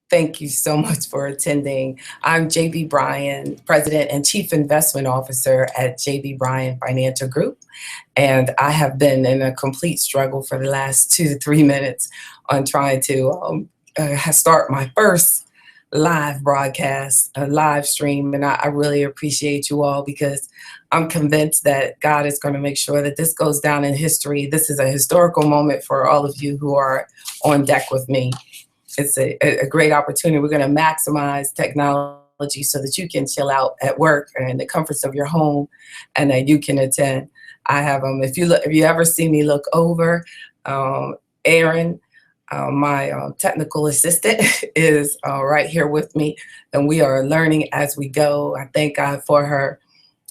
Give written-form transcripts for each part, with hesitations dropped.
Thank you so much for attending. I'm JB Bryan, President and Chief Investment Officer at JB Bryan Financial Group. And I have been in a complete struggle for the last 2 to 3 minutes on trying to start my first live broadcast, a live stream. And I really appreciate you all because I'm convinced that God is going to make sure that this goes down in history. This is a historical moment for all of you who are on deck with me. It's a great opportunity. We're going to maximize technology so that you can chill out at work or in the comforts of your home and that you can attend. I have if you ever see me look over, Aaron, my technical assistant is right here with me, and we are learning as we go. I thank God for her,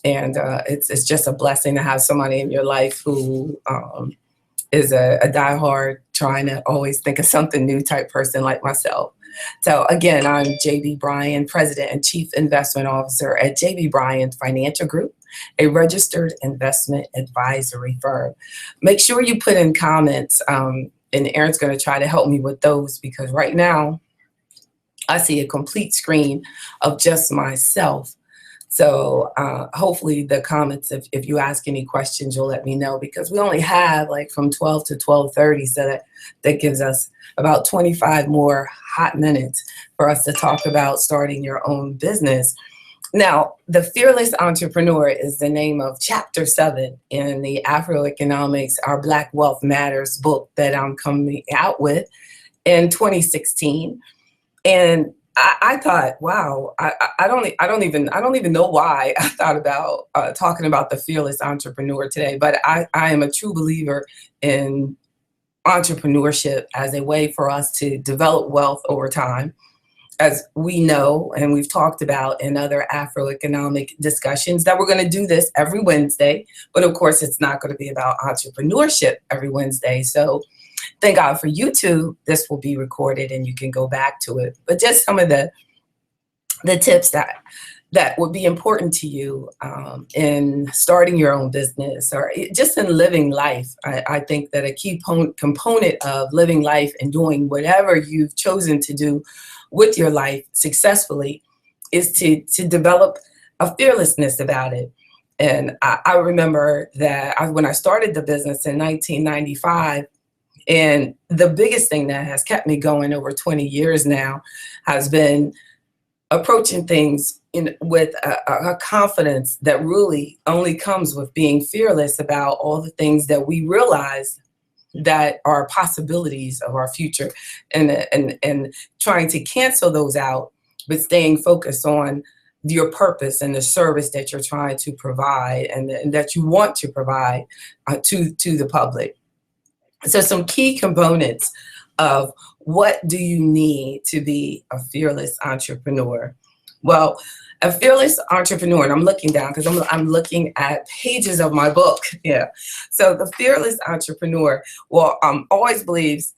and it's just a blessing to have somebody in your life who is a diehard, trying to always think of something new type person like myself. So again, I'm JB Bryan, President and Chief Investment Officer at JB Bryan Financial Group, a registered investment advisory firm. Make sure you put in comments, and Aaron's going to try to help me with those because right now I see a complete screen of just myself. So hopefully the comments, if you ask any questions, you'll let me know because we only have like from 12 to 12:30. So that gives us about 25 more hot minutes for us to talk about starting your own business. Now, the Fearless Entrepreneur is the name of Chapter 7 in the AfroEconomics, Our Black Wealth Matters book that I'm coming out with in 2016. And I thought, wow, I don't even know why I thought about talking about the fearless entrepreneur today, but I am a true believer in entrepreneurship as a way for us to develop wealth over time. As we know, and we've talked about in other Afroeconomic discussions, that we're going to do this every Wednesday, but of course it's not going to be about entrepreneurship every Wednesday. So thank God for YouTube. This will be recorded and you can go back to it. But just some of the tips that would be important to you in starting your own business or just in living life. I think that a key component of living life and doing whatever you've chosen to do with your life successfully is to develop a fearlessness about it. And I remember that when I started the business in 1995, and the biggest thing that has kept me going over 20 years now has been approaching things with a confidence that really only comes with being fearless about all the things that we realize that are possibilities of our future, and trying to cancel those out, but staying focused on your purpose and the service that you're trying to provide and that you want to provide to the public. So some key components of what do you need to be a fearless entrepreneur? Well, a fearless entrepreneur, and I'm looking down because I'm looking at pages of my book. Yeah. So the fearless entrepreneur, always believes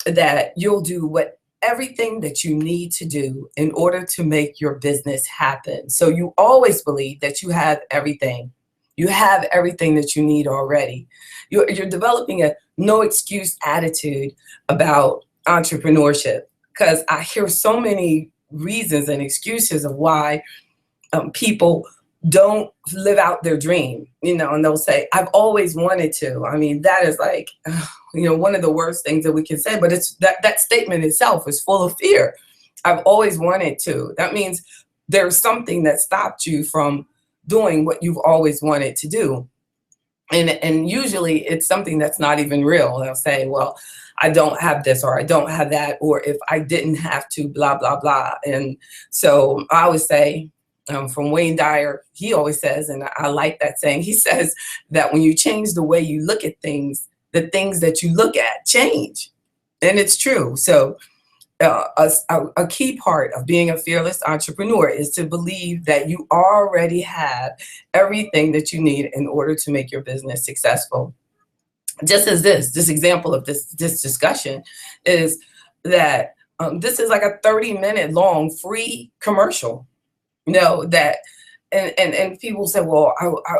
that you'll do everything that you need to do in order to make your business happen. So you always believe that you have everything. You have everything that you need already. You're developing a no excuse attitude about entrepreneurship because I hear so many reasons and excuses of why people don't live out their dream, and they'll say, I've always wanted to. I mean, that is like, one of the worst things that we can say, but it's that statement itself is full of fear. I've always wanted to. That means there's something that stopped you from doing what you've always wanted to do. And usually it's something that's not even real. They'll say, well, I don't have this, or I don't have that, or if I didn't have to, blah, blah, blah. And so I always say, from Wayne Dyer, he always says, and I like that saying, he says that when you change the way you look at things, the things that you look at change. And it's true. So a key part of being a fearless entrepreneur is to believe that you already have everything that you need in order to make your business successful. Just as this example of this discussion is that this is like a 30-minute long free commercial, that and people say, well,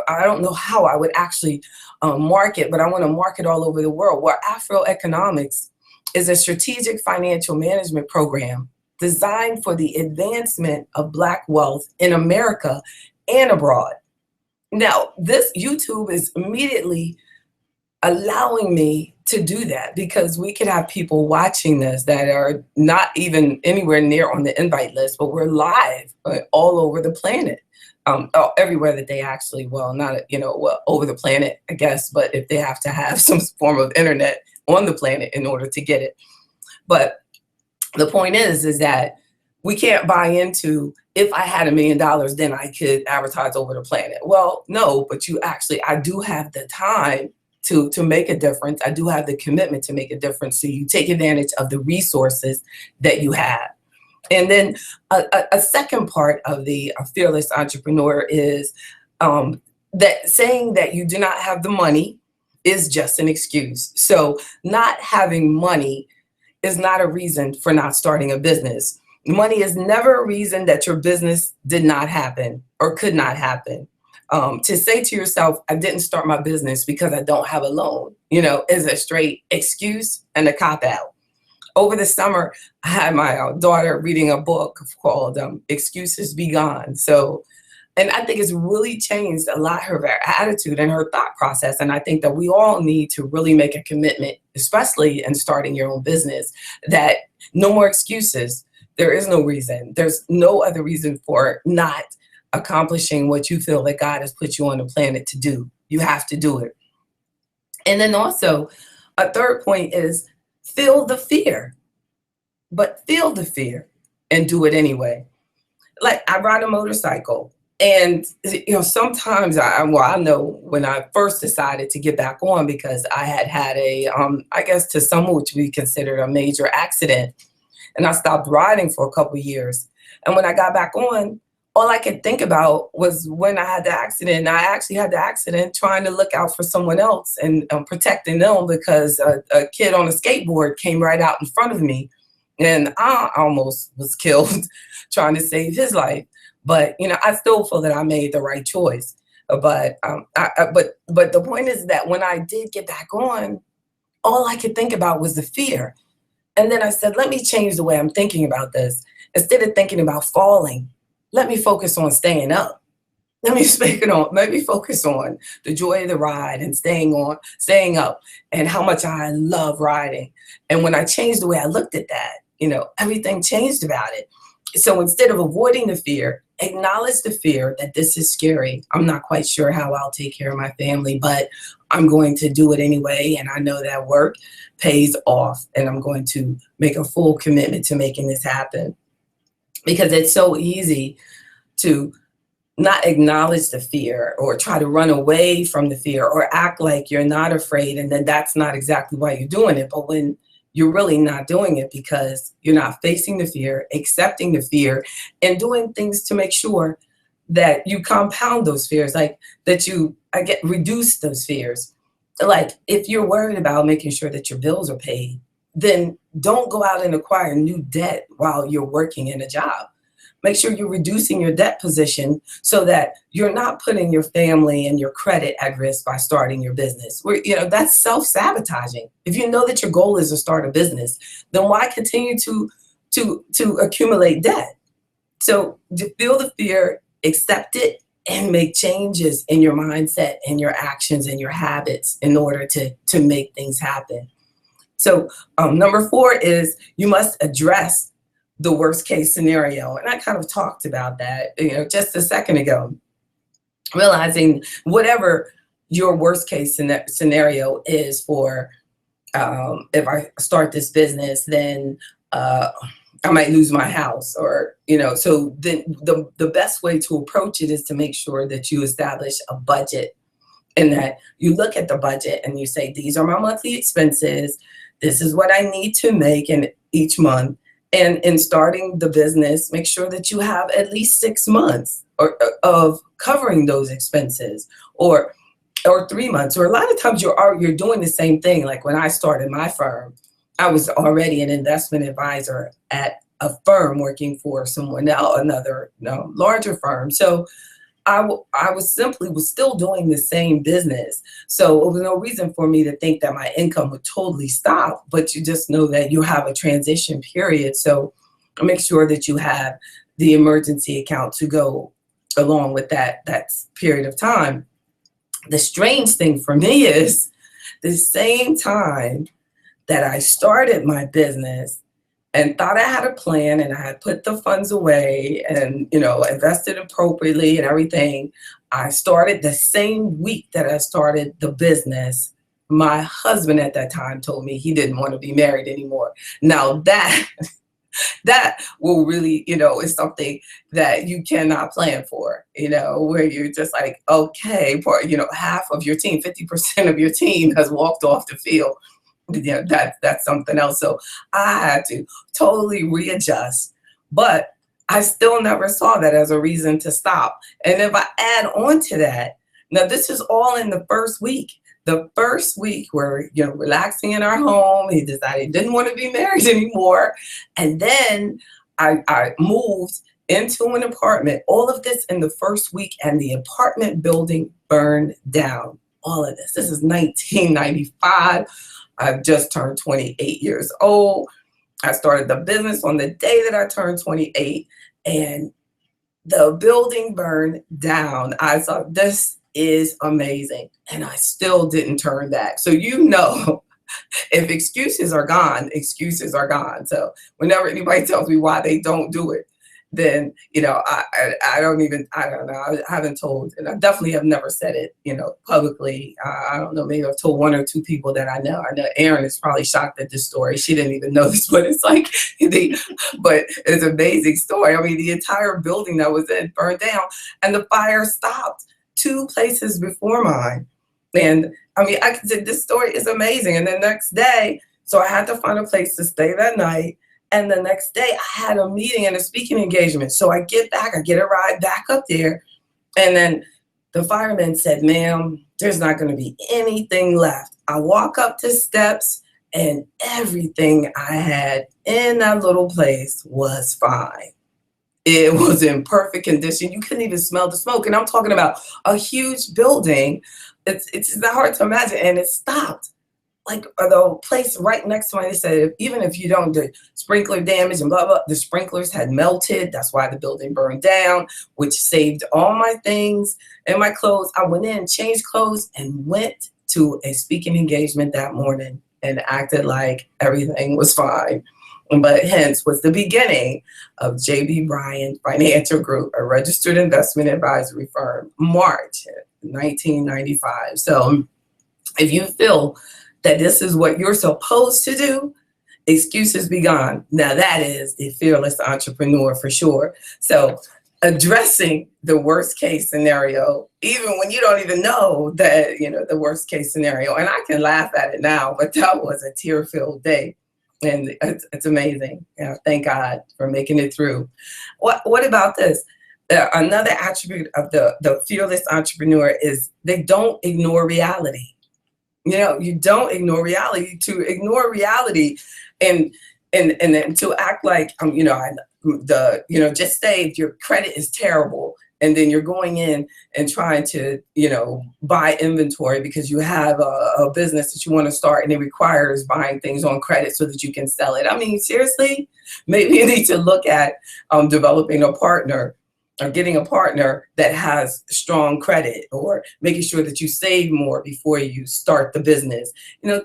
I don't know how I would actually market, but I want to market all over the world. Well, AfroEconomics is a strategic financial management program designed for the advancement of Black wealth in America and abroad. Now, this YouTube is immediately allowing me to do that because we could have people watching this that are not even anywhere near on the invite list, but we're live all over the planet. Everywhere that they actually, well, not, well, over the planet, I guess, but if they have to have some form of internet on the planet in order to get it. But the point is that we can't buy into, if I had $1 million, then I could advertise over the planet. Well, no, but I do have the time to make a difference. I do have the commitment to make a difference. So you take advantage of the resources that you have. And then a second part of the fearless entrepreneur is that saying that you do not have the money is just an excuse. So not having money is not a reason for not starting a business. Money is never a reason that your business did not happen or could not happen. To say to yourself, I didn't start my business because I don't have a loan, is a straight excuse and a cop-out. Over the summer, I had my daughter reading a book called Excuses Be Gone. So, and I think it's really changed a lot her attitude and her thought process. And I think that we all need to really make a commitment, especially in starting your own business, that no more excuses. There is no reason. There's no other reason for not accomplishing what you feel that God has put you on the planet to do. You have to do it. And then also, a third point is feel the fear, but feel the fear and do it anyway. Like I ride a motorcycle, and sometimes I know when I first decided to get back on, because I had a I guess to some which we considered a major accident, and I stopped riding for a couple of years. And when I got back on, all I could think about was when I had the accident. I actually had the accident trying to look out for someone else and protecting them, because a kid on a skateboard came right out in front of me, and I almost was killed trying to save his life. But I still feel that I made the right choice. But the point is that when I did get back on, all I could think about was the fear. And then I said, let me change the way I'm thinking about this. Instead of thinking about falling, let me focus on staying up. Maybe focus on the joy of the ride and staying up, and how much I love riding. And when I changed the way I looked at that, everything changed about it. So instead of avoiding the fear, acknowledge the fear that this is scary. I'm not quite sure how I'll take care of my family, but I'm going to do it anyway. And I know that work pays off, and I'm going to make a full commitment to making this happen. Because it's so easy to not acknowledge the fear, or try to run away from the fear, or act like you're not afraid, and then that's not exactly why you're doing it. But when you're really not doing it because you're not facing the fear, accepting the fear, and doing things to make sure that you compound those fears, like that reduce those fears. Like if you're worried about making sure that your bills are paid, then don't go out and acquire new debt while you're working in a job. Make sure you're reducing your debt position so that you're not putting your family and your credit at risk by starting your business. That's self-sabotaging. If you know that your goal is to start a business, then why continue to accumulate debt? So to feel the fear, accept it, and make changes in your mindset and your actions and your habits in order to make things happen. So number 4 is you must address the worst case scenario. And I kind of talked about that, just a second ago. Realizing whatever your worst case scenario is for, if I start this business, then I might lose my house, or, so then the best way to approach it is to make sure that you establish a budget, and that you look at the budget and you say, these are my monthly expenses. This is what I need to make in each month. And in starting the business, make sure that you have at least 6 months of covering those expenses, or 3 months. Or a lot of times you're doing the same thing. Like when I started my firm, I was already an investment advisor at a firm working for someone else, another larger firm. So I was still doing the same business. So there was no reason for me to think that my income would totally stop, but you just know that you have a transition period. So make sure that you have the emergency account to go along with that period of time. The strange thing for me is the same time that I started my business and thought I had a plan and I had put the funds away and, invested appropriately and everything, I started the same week that I started the business. My husband at that time told me he didn't want to be married anymore. Now that will really, is something that you cannot plan for, where you're just like, okay, half of your team, 50% of your team has walked off the field. That's something else. So I had to totally readjust, but I still never saw that as a reason to stop. And if I add on to that, now this is all in the first week. The first week we're relaxing in our home. He decided he didn't want to be married anymore. And then I moved into an apartment. All of this in the first week, and the apartment building burned down. All of this. This is 1995. I've just turned 28 years old. I started the business on the day that I turned 28, and the building burned down. I thought, this is amazing. And I still didn't turn back. So, if excuses are gone, excuses are gone. So whenever anybody tells me why they don't do it, then, I don't know. I haven't told, and I definitely have never said it, publicly. I don't know, maybe I've told one or two people that I know. I know Erin is probably shocked at this story. She didn't even know this, but it's like, but it's an amazing story. I mean, the entire building that was in burned down, and the fire stopped 2 places before mine. And I mean, I could say this story is amazing. And the next day, so I had to find a place to stay that night. And the next day I had a meeting and a speaking engagement. So I get a ride back up there. And then the fireman said, ma'am, there's not going to be anything left. I walk up the steps and everything I had in that little place was fine. It was in perfect condition. You couldn't even smell the smoke. And I'm talking about a huge building. It's not hard to imagine. And it stopped. Like the place right next to me, they said, even if you don't do sprinkler damage and blah, blah, the sprinklers had melted. That's why the building burned down, which saved all my things and my clothes. I went in, changed clothes, and went to a speaking engagement that morning and acted like everything was fine. But hence was the beginning of JB Bryan Financial Group, a registered investment advisory firm, March 1995. So if you feel that this is what you're supposed to do, excuses be gone. Now that is the fearless entrepreneur for sure. So addressing the worst case scenario, even when you don't even know that, the worst case scenario. And I can laugh at it now, but that was a tear-filled day. And it's amazing. Thank God for making it through. What about this? Another attribute of the fearless entrepreneur is they don't ignore reality. You don't ignore reality. To ignore reality and to act like just say if your credit is terrible and then you're going in and trying to buy inventory because you have a business that you want to start and it requires buying things on credit so that you can sell it. I mean, seriously, maybe you need to look at developing a partner or getting a partner that has strong credit, or making sure that you save more before you start the business.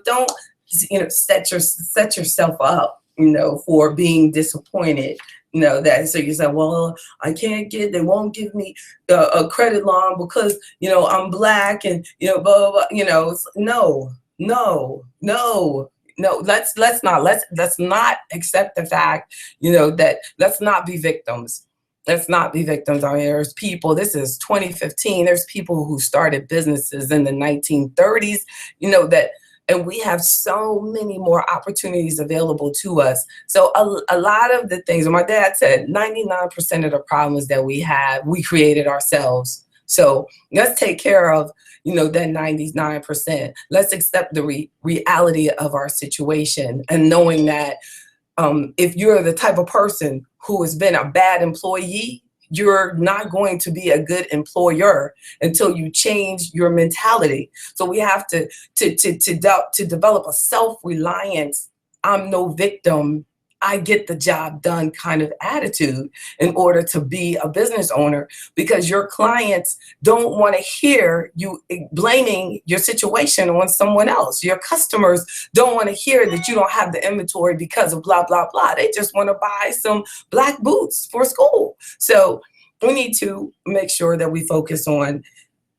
Don't set yourself up for being disappointed. So you say, well, I can't they won't give me a credit line because I'm Black and blah, blah, blah. No. Let's not accept the fact that let's not be victims. Let's not be victims. I mean, there's people, this is 2015, there's people who started businesses in the 1930s, and we have so many more opportunities available to us. So a lot of the things, my dad said, 99% of the problems that we have, we created ourselves. So let's take care of, that 99%. Let's accept the reality of our situation, and knowing that if you're the type of person who has been a bad employee, you're not going to be a good employer until you change your mentality. So we have to develop a self-reliance. I'm no victim. I get the job done kind of attitude in order to be a business owner, because your clients don't want to hear you blaming your situation on someone else. Your customers don't want to hear that you don't have the inventory because of blah, blah, blah. They just want to buy some black boots for school. So we need to make sure that we focus on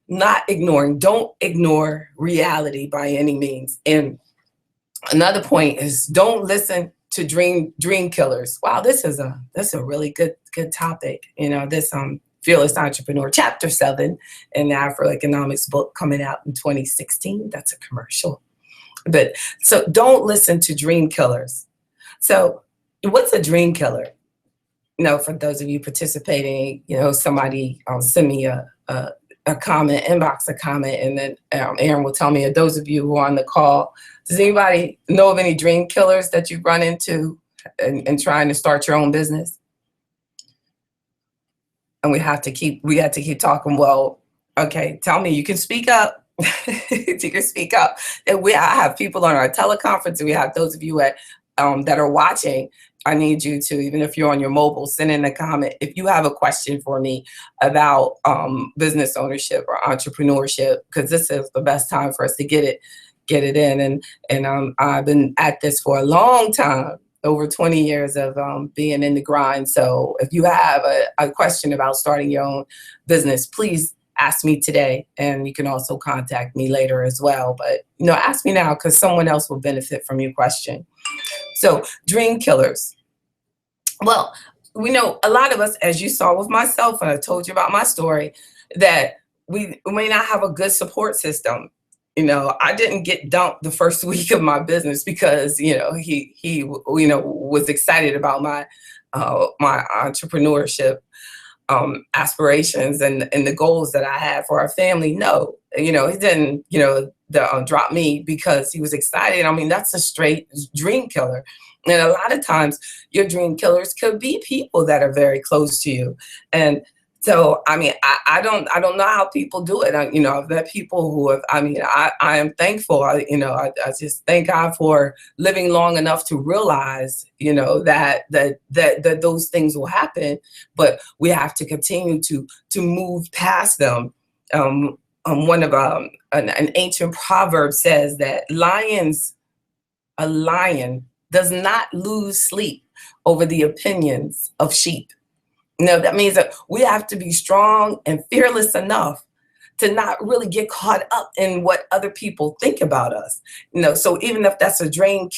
not ignoring, don't ignore reality by any means. And another point is, don't listen to dream killers. Wow, this is a really good topic. You know, this Fearless Entrepreneur, Chapter 7 in the AfroEconomics book coming out in 2016. That's a commercial. But so don't listen to dream killers. So what's a dream killer? You know, for those of you participating, you know, somebody send me a comment, inbox a comment, and then Aaron will tell me. Of those of you who are on the call, does anybody know of any dream killers that you've run into in trying to start your own business? And we have to keep talking. Well, okay, tell me. You can speak up. You can speak up. And I have people on our teleconference, and we have those of you that are watching. I need you to, even if you're on your mobile, send in a comment if you have a question for me about business ownership or entrepreneurship, because this is the best time for us to get it in. And I've been at this for a long time, over 20 years of being in the grind. So if you have a question about starting your own business, please ask me today, and you can also contact me later as well. But you know, ask me now, because someone else will benefit from your question. So dream killers. Well, we know a lot of us, as you saw with myself, and I told you about my story, that we may not have a good support system. You know, I didn't get dumped the first week of my business because, you know, he you know, was excited about my my entrepreneurship aspirations and the goals that I had for our family. No, you know, he didn't, you know, drop me because he was excited. I mean, that's a straight dream killer. And a lot of times your dream killers could be people that are very close to you. And so, I mean, I don't know how people do it. You know, I've met people who have, I mean, I am thankful. I just thank God for living long enough to realize, you know, that those things will happen, but we have to continue to move past them. One of an ancient proverb says that a lion does not lose sleep over the opinions of sheep. You know, that means that we have to be strong and fearless enough to not really get caught up in what other people think about us. You know, so even if that's the dream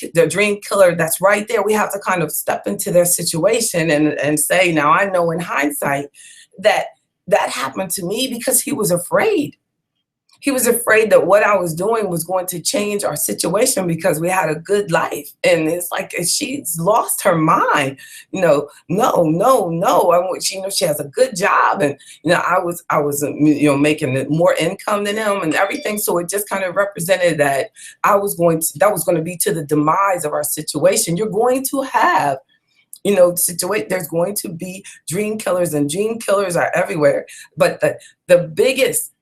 killer that's right there, we have to kind of step into their situation and say, now I know in hindsight that happened to me because he was afraid. He was afraid that what I was doing was going to change our situation because we had a good life. And it's like, she's lost her mind. You know, no. You know, she has a good job. And, you know, I was, you know, making more income than him and everything. So it just kind of represented that that was going to be to the demise of our situation. You're going to have, you know, there's going to be dream killers, and dream killers are everywhere. But the biggest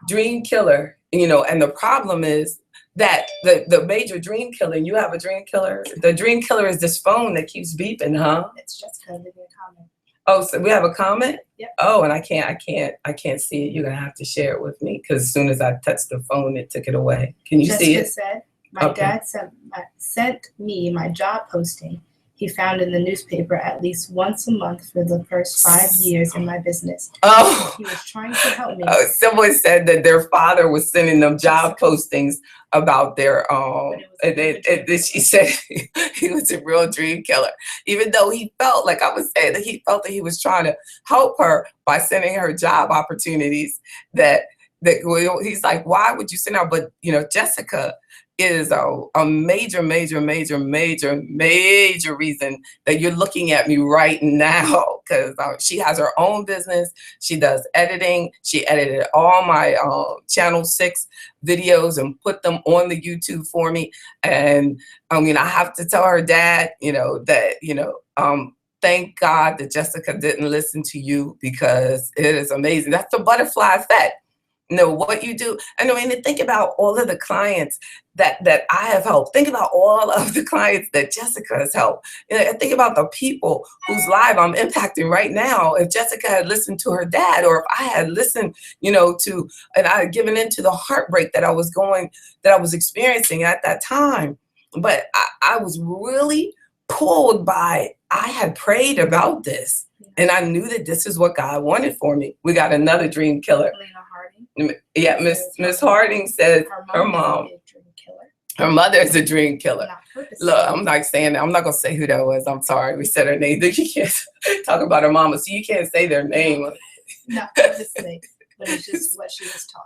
dream killer, you know, and the problem is that the major dream killer, and you have a dream killer, the dream killer is this phone that keeps beeping, huh? It's just kind of a comment. Oh, so we have a comment? Yep. Oh, and I can't see it. You're gonna have to share it with me, because as soon as I touched the phone, it took it away. Can you see it? Jessica said, my dad sent me my job posting he found in the newspaper at least once a month for the first 5 years in my business. Oh, he was trying to help me. Someone said that their father was sending them job postings about their and she said he was a real dream killer, even though he felt, like I was saying, that he felt that he was trying to help her by sending her job opportunities. That he's like, why would you send her? But you know, Jessica is a major reason that you're looking at me right now, because she has her own business. She does editing. She edited all my Channel 6 videos and put them on the YouTube for me. And I mean, I have to tell her dad, you know, that, you know, thank God that Jessica didn't listen to you, because it is amazing. That's the butterfly effect. know what you do. And I mean, to think about all of the clients that I have helped. Think about all of the clients that Jessica has helped. You know, think about the people whose life I'm impacting right now. If Jessica had listened to her dad, or if I had listened, you know, to, and I had given into the heartbreak that I was experiencing at that time. But I was really pulled by, I had prayed about this. And I knew that this is what God wanted for me. We got another dream killer. Yeah, Miss Harding says her mom, her mother is a dream killer. Look, I'm not saying that. I'm not gonna say who that was. I'm sorry. We said her name. You can't talk about her mama, so you can't say their name. Not purposely, but it's just what she was taught.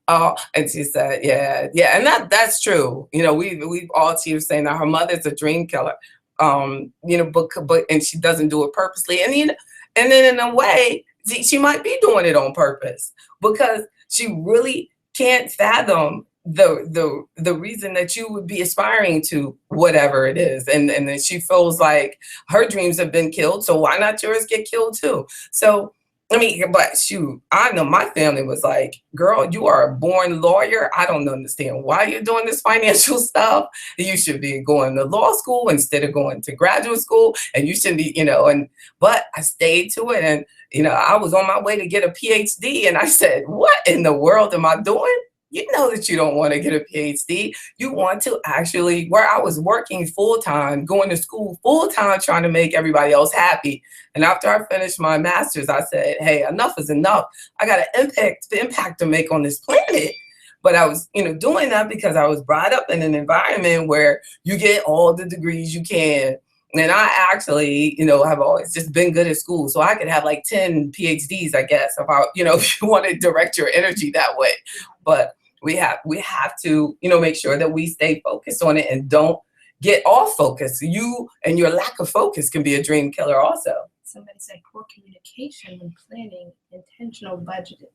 Oh, and she said, yeah, and that's true. You know, we've all, she was saying that her mother's a dream killer. You know, but and she doesn't do it purposely, and you know, and then in a way, she might be doing it on purpose, because she really can't fathom the reason that you would be aspiring to whatever it is, and then she feels like her dreams have been killed, so why not yours get killed too? So I mean, but shoot, I know my family was like, girl, you are a born lawyer. I don't understand why you're doing this financial stuff. You should be going to law school instead of going to graduate school. And you shouldn't be, you know, but I stayed to it. And, you know, I was on my way to get a PhD. And I said, what in the world am I doing? You know that you don't want to get a PhD. You want to actually, where I was working full time, going to school full time, trying to make everybody else happy. And after I finished my master's, I said, hey, enough is enough. I got an impact to make on this planet. But I was, you know, doing that because I was brought up in an environment where you get all the degrees you can. And I actually, you know, have always just been good at school. So I could have like 10 PhDs, I guess, about, you know, if you want to direct your energy that way. But we have to, you know, make sure that we stay focused on it and don't get off focus. You and your lack of focus can be a dream killer also. Somebody said poor communication when planning, intentional budgeting.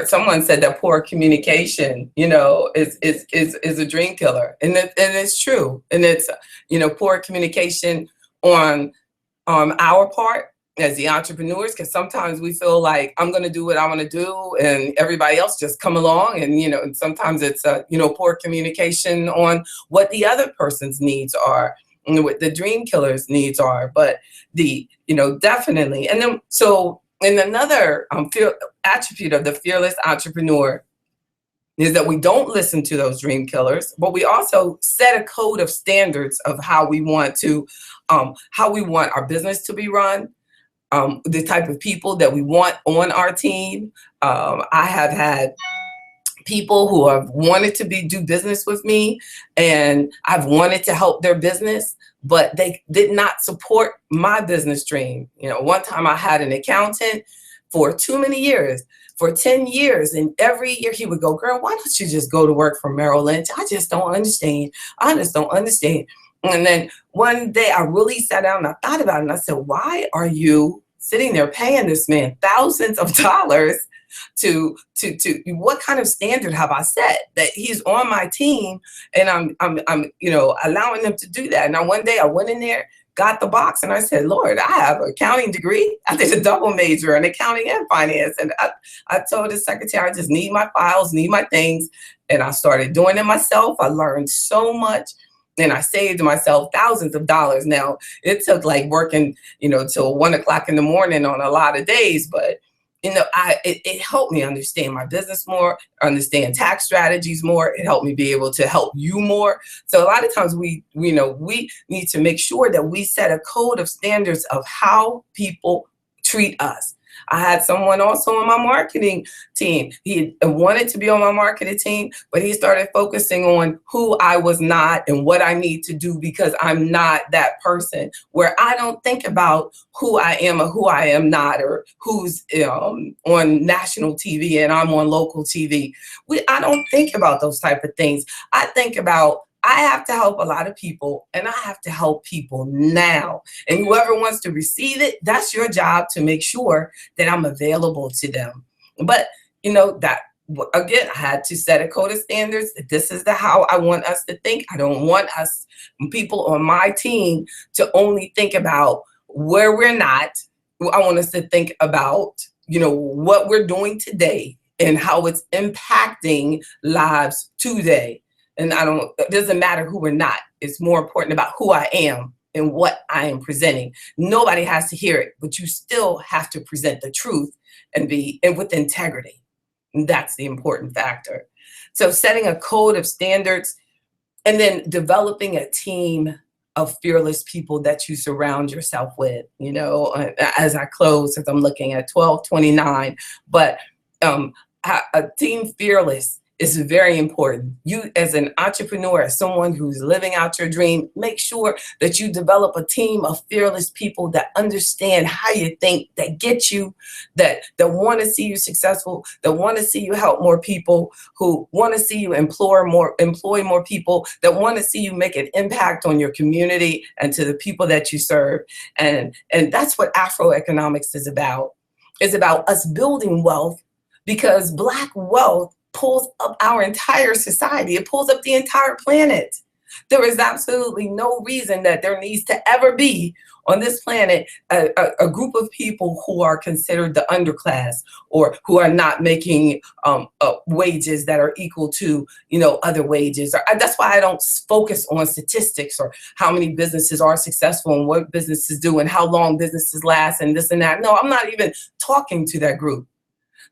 Someone said that poor communication, you know, is a dream killer, and it's true. And it's, you know, poor communication on our part as the entrepreneurs, because sometimes we feel like I'm going to do what I want to do and everybody else just come along, and, you know, and sometimes it's you know, poor communication on what the other person's needs are and what the dream killer's needs are. But you know, definitely. And then so, and another attribute of the fearless entrepreneur is that we don't listen to those dream killers, but we also set a code of standards of how we want our business to be run. The type of people that we want on our team. I have had people who have wanted to do business with me, and I've wanted to help their business, but they did not support my business dream. You know, one time I had an accountant for too many years, for 10 years, and every year he would go, girl, why don't you just go to work for Merrill Lynch? I just don't understand. And then one day I really sat down and I thought about it, and I said, why are you sitting there paying this man thousands of dollars to what kind of standard have I set that he's on my team, and I'm you know, allowing them to do that? Now one day I went in there, got the box, and I said, Lord, I have an accounting degree. I did a double major in accounting and finance. And I told the secretary, I just need my files, need my things. And I started doing it myself. I learned so much. And I saved myself thousands of dollars. Now, it took like working, you know, till 1 o'clock in the morning on a lot of days, but, you know, it helped me understand my business more, understand tax strategies more. It helped me be able to help you more. So a lot of times we need to make sure that we set a code of standards of how people treat us. I had someone also on my marketing team. He wanted to be on my marketing team, but he started focusing on who I was not and what I need to do because I'm not that person, where I don't think about who I am or who I am not, or who's on national TV and I'm on local TV. I don't think about those type of things. I think about, I have to help a lot of people, and I have to help people now. And whoever wants to receive it, that's your job to make sure that I'm available to them. But, you know, that, again, I had to set a code of standards. This is how I want us to think. I don't want us, people on my team, to only think about where we're not. I want us to think about, what we're doing today and how it's impacting lives today. And it doesn't matter who we're not. It's more important about who I am and what I am presenting. Nobody has to hear it, but you still have to present the truth and with integrity. And that's the important factor. So setting a code of standards and then developing a team of fearless people that you surround yourself with, as I close, as I'm looking at 12:29, but a team fearless is very important. You as an entrepreneur, as someone who's living out your dream, make sure that you develop a team of fearless people that understand how you think, that get you, that want to see you successful, that want to see you help more people, who want to see you employ more people, that want to see you make an impact on your community and to the people that you serve. And that's what AfroEconomics is about. It's about us building wealth, because Black wealth pulls up our entire society. It pulls up the entire planet. There is absolutely no reason that there needs to ever be on this planet a group of people who are considered the underclass, or who are not making wages that are equal to other wages. That's why I don't focus on statistics or how many businesses are successful and what businesses do and how long businesses last and this and that. No, I'm not even talking to that group.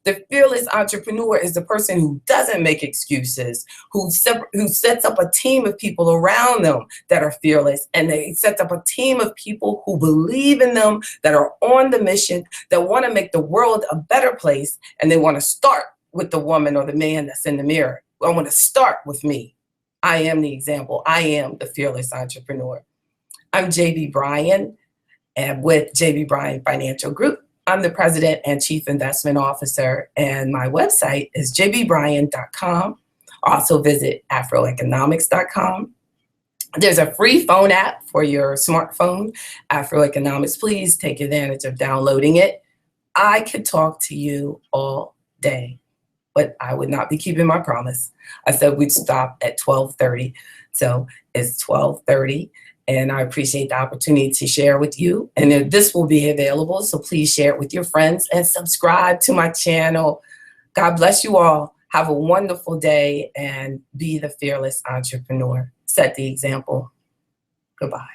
The fearless entrepreneur is the person who doesn't make excuses, who sets up a team of people around them that are fearless, and they set up a team of people who believe in them, that are on the mission, that want to make the world a better place, and they want to start with the woman or the man that's in the mirror. I want to start with me. I am the example. I am the fearless entrepreneur. I'm JB Bryan, and with JB Bryan Financial Group. I'm the President and Chief Investment Officer, and my website is jbbryan.com. Also visit AfroEconomics.com. There's a free phone app for your smartphone, AfroEconomics. Please take advantage of downloading it. I could talk to you all day, but I would not be keeping my promise. I said we'd stop at 12:30, so it's 12:30. And I appreciate the opportunity to share with you. And this will be available, so please share it with your friends and subscribe to my channel. God bless you all. Have a wonderful day and be the fearless entrepreneur. Set the example. Goodbye.